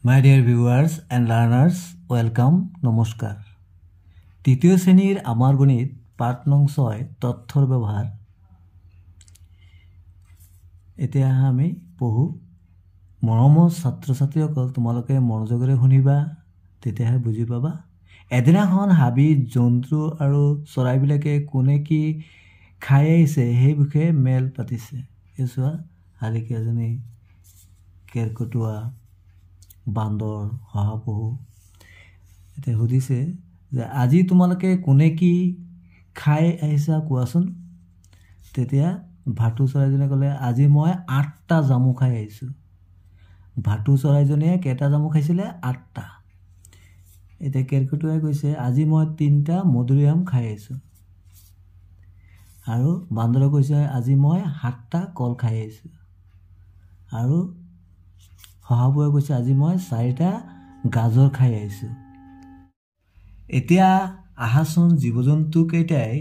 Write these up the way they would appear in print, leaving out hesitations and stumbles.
My dear viewers and learners, welcome, নমস্কাৰ। তৃতীয় শ্ৰেণীৰ আমাৰ গণিত পাঠ নং 6 তথ্যৰ ব্যৱহাৰ। এতিয়া আমি পঢ়ো। মৰমৰ ছাত্ৰ-ছাত্ৰীসকল তোমালোকে মনোযোগেৰে শুনিবা, তেতিয়াহে বুজি পাবা। এদিনাখন হাবিত জন্তু আৰু চৰাইবিলাকে কোনে কি খাই আহিছে সেই বিষয়ে মেল পাতিছে। এই চোৱা, শালিকাজনী, কেৰকেটুৱা, বান্দৰ, শহাপহু এতিয়া সুধিছে যে আজি তোমালোকে কোনে কি খাই আহিছা কোৱাচোন। তেতিয়া ভাটৌ চৰাইজনীয়ে ক'লে, আজি মই 8টা জামু খাই আহিছোঁ। ভাটৌ চৰাইজনীয়ে কেইটা জামু খাইছিলে? 8টা। এতিয়া কেৰকেটুৱাই কৈছে, আজি মই 3টা মধুৰিআম খাই আহিছোঁ। আৰু বান্দৰে কৈছে, আজি মই 7টা কল খাই আহিছোঁ। আৰু শহাপহুৱে কৈছে, আজি মই 4টা গাজৰ খাই আহিছোঁ। এতিয়া আহাচোন জীৱ জন্তু কেইটাই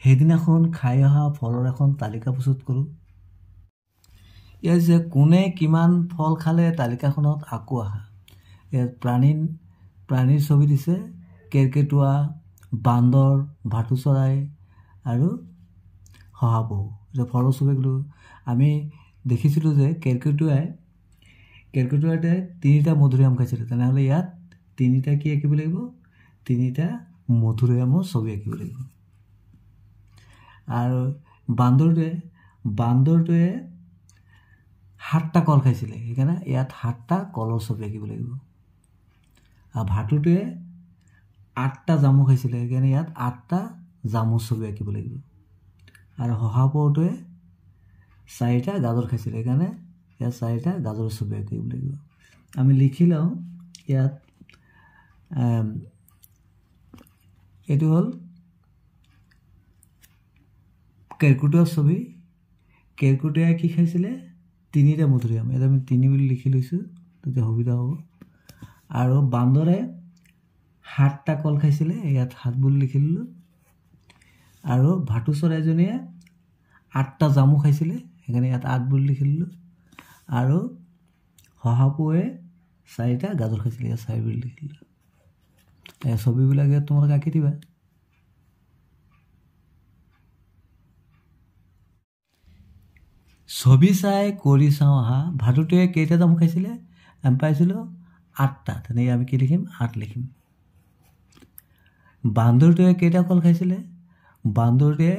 সেইদিনাখন খাই অহা ফলৰ এখন তালিকা প্ৰস্তুত কৰোঁ। ইয়াত যে কোনে কিমান ফল খালে তালিকাখনত আকৌ আহা। ইয়াত প্ৰাণীৰ ছবি দিছে, কেৰকেটুৱা, বান্দৰ, ভাটৌ চৰাই আৰু শহাপহু। এতিয়া ফলৰ ছবিগুলো আমি দেখিছিলোঁ যে কেৰকেটুৱাই 3টা মধুৰিআম খাইছিলে। তেনেহ'লে ইয়াত 3টা কি আঁকিব লাগিব? 3টা মধুৰিআমৰ ছবি আঁকিব লাগিব। আৰু বান্দৰটোৱে 7টা কল খাইছিলে, সেইকাৰণে ইয়াত 7টা কলৰ ছবি আঁকিব লাগিব। আৰু ভাটৌটোৱে 8টা জামু খাইছিলে, সেইকাৰণে ইয়াত 8টা জামুৰ ছবি আঁকিব লাগিব। আৰু শহাপহুটোৱে 4টা গাজৰ খাইছিলে, সেইকাৰণে ইয়াত 4টা গাজৰৰ ছবি আঁকিব লাগিব। আমি লিখি লওঁ ইয়াত। এইটো হ'ল কেৰকেটুৱাৰ ছবি। কেৰকেটুৱাই কি খাইছিলে? 3টা মধুৰিআম। ইয়াত আমি 3 বুলি লিখি লৈছোঁ, তেতিয়া সুবিধা হ'ব। আৰু বান্দৰে 7টা কল খাইছিলে, ইয়াত 7 বুলি লিখি ল'লোঁ। আৰু ভাটৌ চৰাইজনীয়ে 8টা জামু খাইছিলে, সেইকাৰণে ইয়াত 8 বুলি লিখি ল'লোঁ। আৰু শহাপহুৱে 4টা গাজৰ খাইছিলে, ইয়াত 4 বুলি লিখি ল'লোঁ। এই ছবিবিলাক ইয়াত তোমালোকে আঁকি দিবা। ছবি চাই কৰি চাওঁ আহা। ভাটৌটোৱে কেইটা জামু খাইছিলে? আমি পাইছিলোঁ 8টা, তেনেকৈ আমি কি লিখিম? 8 লিখিম। বান্দৰটোৱে কেইটা কল খাইছিলে? বান্দৰটোৱে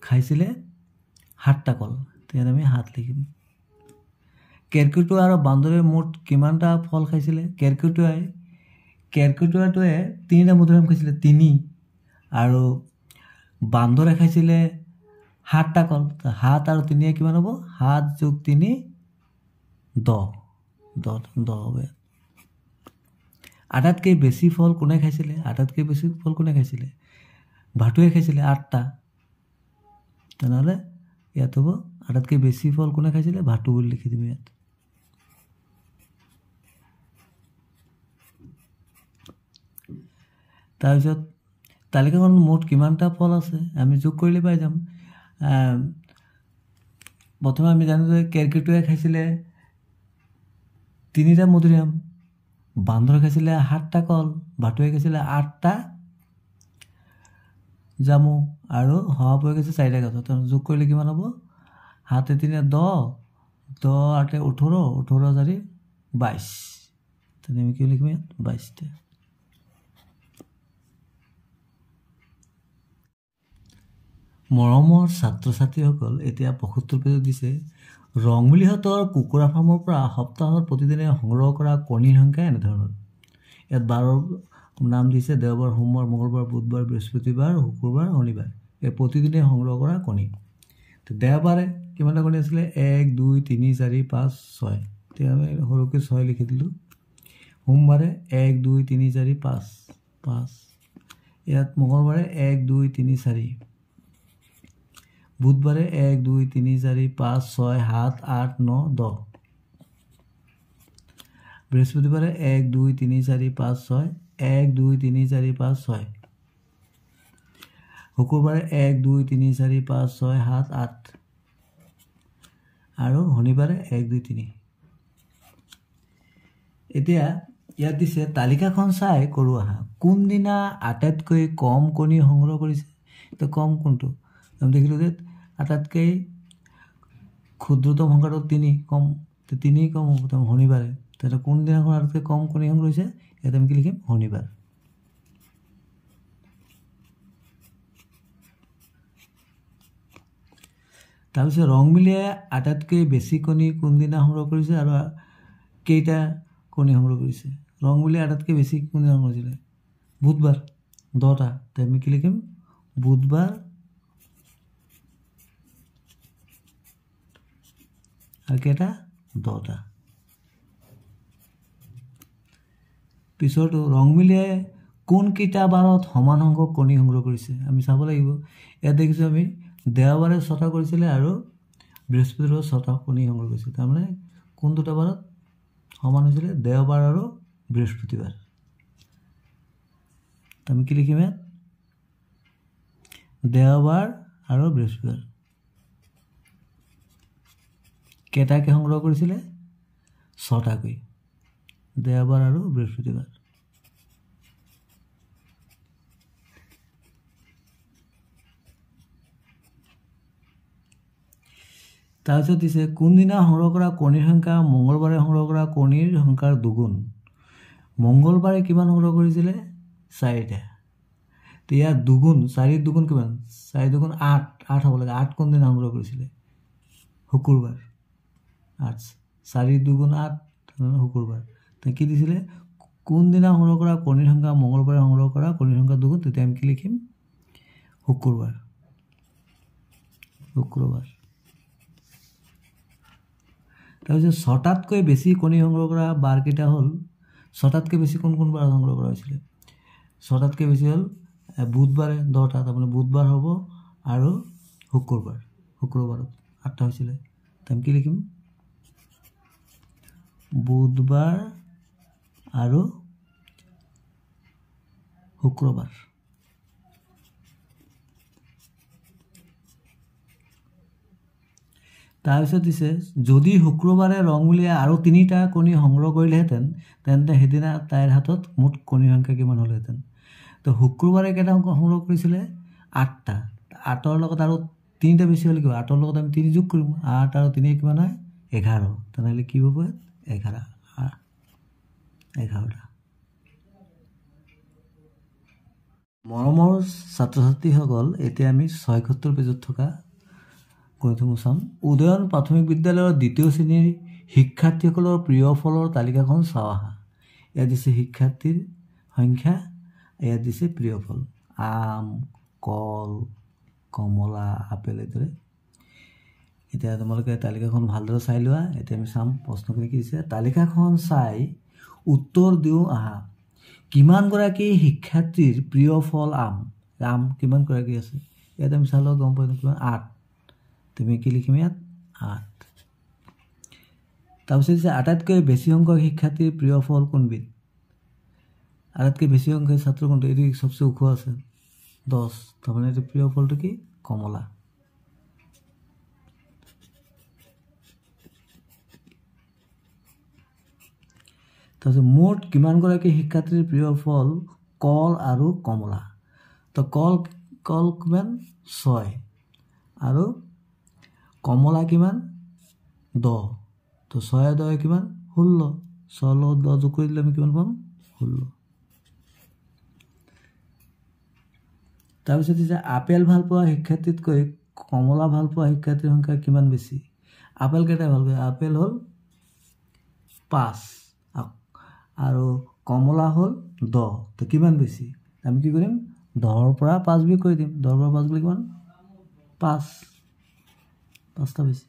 খাইছিলে 7টা কল, তেতিয়া আমি 7 লিখিম। কেৰকেটুৱা আৰু বান্দৰে মুঠ কিমানটা ফল খাইছিলে? কেৰকেটুৱাটোৱে 3টা মধুৰিআম খাইছিলে, 3। আৰু বান্দৰে খাইছিলে 7টা কল। 7 আৰু 3 কিমান হ'ব? 7 + 3 10 হ'ব। আটাইতকৈ বেছি ফল কোনে খাইছিলে? ভাটৌৱে খাইছিলে 8টা। তেনেহ'লে ইয়াত হ'ব আটাইতকৈ বেছি ফল কোনে খাইছিলে? ভাটৌ বুলি লিখি দিম ইয়াত। তাৰপিছত তালিকাখনত মুঠ কিমানটা ফল আছে আমি যোগ কৰিলে পাই যাম। প্ৰথমে আমি জানো যে কেৰকেটুৱাই খাইছিলে 3টা মধুৰিআম, বান্দৰে খাইছিলে 7টা কল, ভাটৌৱে খাইছিলে 8টা জামু, আৰু শহাপহুৱে খাইছিলে 4টা গাজৰ। যোগ কৰিলে কিমান হ'ব? 7 × 3 = 10, 10 × 8 = 18, 18 × 4 = 22। তেনে আমি কি লিখিম ইয়াত? 22টা। মৰমৰ ছাত্ৰ-ছাত্ৰীসকল, এতিয়া 75 পেজত দিছে, ৰংমুলিহঁতৰ কুকুৰা ফাৰ্মৰ পৰা সপ্তাহত প্ৰতিদিনে সংগ্ৰহ কৰা কণীৰ সংখ্যা এনেধৰণৰ। ইয়াত 12ৰ নাম দিছে, দেওবাৰ, সোমবাৰ, মঙলবাৰ, বুধবাৰ, বৃহস্পতিবাৰ, শুক্ৰবাৰ, শনিবাৰ। এই প্ৰতিদিনে সংগ্ৰহ কৰা কণী। দেওবাৰে কিমানটা কণী আছিলে? 1, 2, 3, 4, 5, 6। এতিয়া আমি সৰুকৈ 6 লিখি দিলোঁ। সোমবাৰে 1, 2, 3, 4, 5। ইয়াত মঙলবাৰে 1, 2, 3, 4। বুধবাৰে 1, 2, 3, 4, 5, 6, 7, 8, 9, 10। বৃহস্পতিবাৰে 1, 2, 3, 4, 5, 6। 1, 2, 3, 4, 5, 6। শুক্ৰবাৰে 1, 2, 3, 4, 5, 6, 7, 8। আৰু শনিবাৰে 1, 2, 3। এতিয়া ইয়াত দিছে তালিকাখন চাই কৰোঁ আহা কোনদিনা আটাইতকৈ কম কণী সংগ্ৰহ কৰিছে তো কম কোনটো আমি দেখিলোঁ যে আটাইতকৈ ক্ষুদ্ৰতম সংখ্যাটো 3 কম তো 3 কম হ'ব তো শনিবাৰে তেতিয়া কোনদিনাখন আটাইতকৈ কম কণী সংগ্ৰহ কৰিছে ইয়াত আমি কি লিখিম শনিবাৰ তাৰপিছত ৰংমিলিয়ে আটাইতকৈ বেছি কণী কোনদিনা সংগ্ৰহ কৰিছে আৰু কেইটা কণী সংগ্ৰহ কৰিছে ৰংমিলিয়ে আটাইতকৈ বেছি কোনদিনা সংগ্ৰহ কৰিছিলে বুধবাৰ 10টা তো আমি কি লিখিম বুধবাৰ আৰু কেইটা 10টা পিছৰটো ৰংমিলিয়ে কোনকেইটা বাৰত সমান সংখ্যক কণী সংগ্ৰহ কৰিছে আমি চাব লাগিব ইয়াত দেখিছোঁ আমি দেওবাৰে 6টা কৰিছিলে আৰু বৃহস্পতিবাৰে 6টা কণী সংগ্ৰহ কৰিছে তাৰমানে কোন দুটা বাৰত সমান হৈছিলে দেওবাৰ আৰু বৃহস্পতিবাৰ আমি কি লিখিম ইয়াত দেওবাৰ আৰু বৃহস্পতিবাৰ কেইটাকৈ সংগ্ৰহ কৰিছিলে 6টাকৈ দেওবাৰ আৰু বৃহস্পতিবাৰ তাৰপিছত দিছে কোনদিনা সংগ্ৰহ কৰা কণীৰ সংখ্যা মঙ্গলবাৰে সংগ্ৰহ কৰা কণীৰ সংখ্যাৰ দুগুণ মঙ্গলবাৰে কিমান সংগ্ৰহ কৰিছিলে 4টা তো ইয়াৰ দুগুণ 4 দুগুণ কিমান 4 দুগুণ 8 হ'ব লাগে 8 কোনদিনা সংগ্ৰহ কৰিছিলে শুকুৰবাৰ 8 4 দুগুণ 8 শুকুৰবাৰ তো কি দিছিলে কোনদিনা সংগ্ৰহ কৰা কণীৰ সংখ্যা মঙ্গলবাৰে সংগ্ৰহ কৰা কণীৰ সংখ্যা দুগুণ তেতিয়া আমি কি লিখিম শুকুৰবাৰ তাৰপিছত 6টাতকৈ বেছি কণী সংগ্ৰহ কৰা বাৰকেইটা হ'ল 6টাতকৈ বেছি কোন কোন বাৰ সংগ্ৰহ কৰা হৈছিলে 6টাতকৈ বেছি হ'ল বুধবাৰে 10টা তাৰমানে বুধবাৰ হ'ব আৰু শুক্ৰবাৰত 8টা হৈছিলে আমি কি লিখিম বুধবাৰ আৰু শুক্ৰবাৰ তাৰপিছত দিছে যদি শুক্ৰবাৰে ৰংমিলিয়ে আৰু 3টা কণী সংগ্ৰহ কৰিলেহেঁতেন তেন্তে সেইদিনা তাইৰ হাতত মুঠ কণীৰ সংখ্যা কিমান হ'লহেঁতেন তো শুক্ৰবাৰে কেইটা সংগ্ৰহ কৰিছিলে 8টা 8ৰ লগত আৰু 3টা বেছি হ'লে কিবা 8ৰ লগত আমি 3 যোগ কৰিম 8 আৰু 3 কিমান হয় 11 তেনেহ'লে কি হ'ব 11টা মৰমৰ ছাত্ৰ ছাত্ৰীসকল এতিয়া আমি 76 পেজত থকা গণিতসমূহ চাম উদয়ন প্ৰাথমিক বিদ্যালয়ৰ 2য় শ্ৰেণীৰ শিক্ষাৰ্থীসকলৰ প্ৰিয় ফলৰ তালিকাখন চাওঁ আহা ইয়াত দিছে শিক্ষাৰ্থীৰ সংখ্যা ইয়াত দিছে প্ৰিয় ফল আম কল কমলা আপেল এইদৰে এতিয়া তোমালোকে তালিকাখন ভালদৰে চাই লোৱা এতিয়া আমি চাম প্ৰশ্নখিনি কি দিছে তালিকাখন চাই উত্তৰ দিওঁ আহা কিমানগৰাকী শিক্ষাৰ্থীৰ প্ৰিয় ফল আম কিমানগৰাকী আছে ইয়াত আমি চালোঁ গম পাইছোঁ কিমান 8 তুমি কি লিখিম ইয়াত 8 তাৰপিছত দিছে আটাইতকৈ বেছি সংখ্যক শিক্ষাৰ্থীৰ প্ৰিয় ফল কোনবিধ আটাইতকৈ বেছি সংখ্যক ছাত্ৰ কোনটো এইটো সবচে ওখ আছে 10 তাৰমানে এইটো প্ৰিয় ফলটো কি কমলা তাৰপিছত মুঠ কিমানগৰাকী শিক্ষাৰ্থীৰ প্ৰিয় ফল কল আৰু কমলা তো কল কিমান 6 আৰু কমলা কিমান 10 তো 6 10 কিমান 16 6 লগত 10 যোগ কৰি দিলে আমি কিমান পাম 16 তাৰপিছত দিছে আপেল ভাল পোৱা শিক্ষাৰ্থীতকৈ কমলা ভাল পোৱা শিক্ষাৰ্থীৰ সংখ্যা কিমান বেছি আপেল কেইটা ভাল পায় আপেল হ'ল 5 আৰু কমলা হ'ল 10 তো কিমান বেছি আমি কি কৰিম 10ৰ পৰা 5 বিয়োগ কৰি দিম 10ৰ পৰা 5 গ'লে কিমান 5টা বেছি